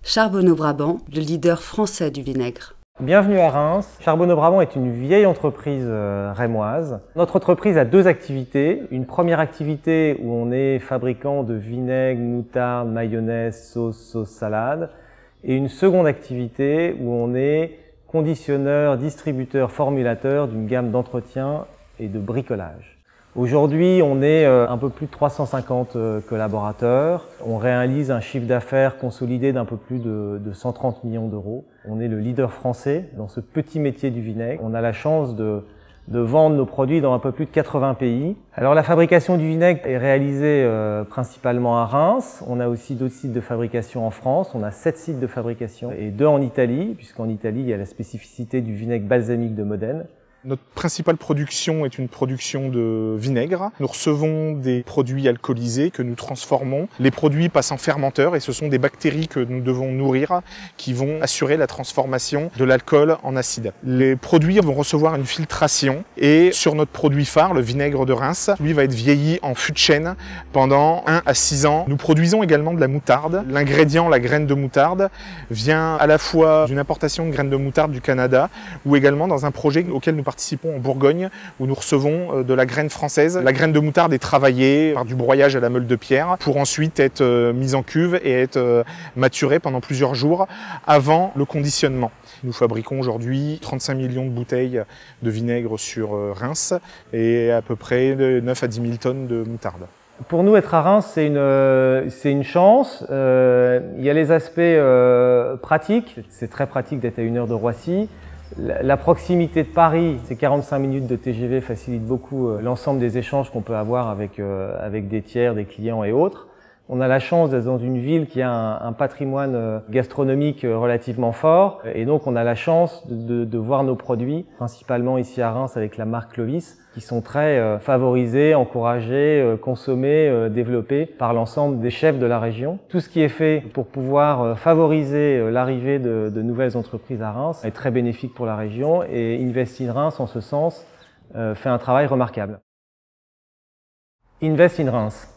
Charbonneau-Brabant, le leader français du vinaigre. Bienvenue à Reims. Charbonneau-Brabant est une vieille entreprise rémoise. Notre entreprise a deux activités. Une première activité où on est fabricant de vinaigre, moutarde, mayonnaise, sauce salade. Et une seconde activité où on est conditionneur, distributeur, formulateur d'une gamme d'entretien et de bricolage. Aujourd'hui, on est un peu plus de 350 collaborateurs. On réalise un chiffre d'affaires consolidé d'un peu plus de 130 millions d'euros. On est le leader français dans ce petit métier du vinaigre. On a la chance de vendre nos produits dans un peu plus de 80 pays. Alors la fabrication du vinaigre est réalisée principalement à Reims. On a aussi d'autres sites de fabrication en France. On a 7 sites de fabrication et 2 en Italie, puisqu'en Italie, il y a la spécificité du vinaigre balsamique de Modène. Notre principale production est une production de vinaigre. Nous recevons des produits alcoolisés que nous transformons. Les produits passent en fermenteur et ce sont des bactéries que nous devons nourrir qui vont assurer la transformation de l'alcool en acide. Les produits vont recevoir une filtration et sur notre produit phare, le vinaigre de Reims, lui va être vieilli en fût de chêne pendant 1 à 6 ans. Nous produisons également de la moutarde. L'ingrédient, la graine de moutarde, vient à la fois d'une importation de graines de moutarde du Canada ou également dans un projet auquel nous participons en Bourgogne où nous recevons de la graine française. La graine de moutarde est travaillée par du broyage à la meule de pierre pour ensuite être mise en cuve et être maturée pendant plusieurs jours avant le conditionnement. Nous fabriquons aujourd'hui 35 millions de bouteilles de vinaigre sur Reims et à peu près 9 à 10 000 tonnes de moutarde. Pour nous, être à Reims, c'est une chance. Il y a les aspects pratiques. C'est très pratique d'être à 1 heure de Roissy. La proximité de Paris, ces 45 minutes de TGV facilite beaucoup l'ensemble des échanges qu'on peut avoir avec des tiers, des clients et autres. On a la chance d'être dans une ville qui a un patrimoine gastronomique relativement fort et donc on a la chance de voir nos produits, principalement ici à Reims avec la marque Clovis, qui sont très favorisés, encouragés, consommés, développés par l'ensemble des chefs de la région. Tout ce qui est fait pour pouvoir favoriser l'arrivée de nouvelles entreprises à Reims est très bénéfique pour la région et Invest in Reims, en ce sens, fait un travail remarquable. Invest in Reims.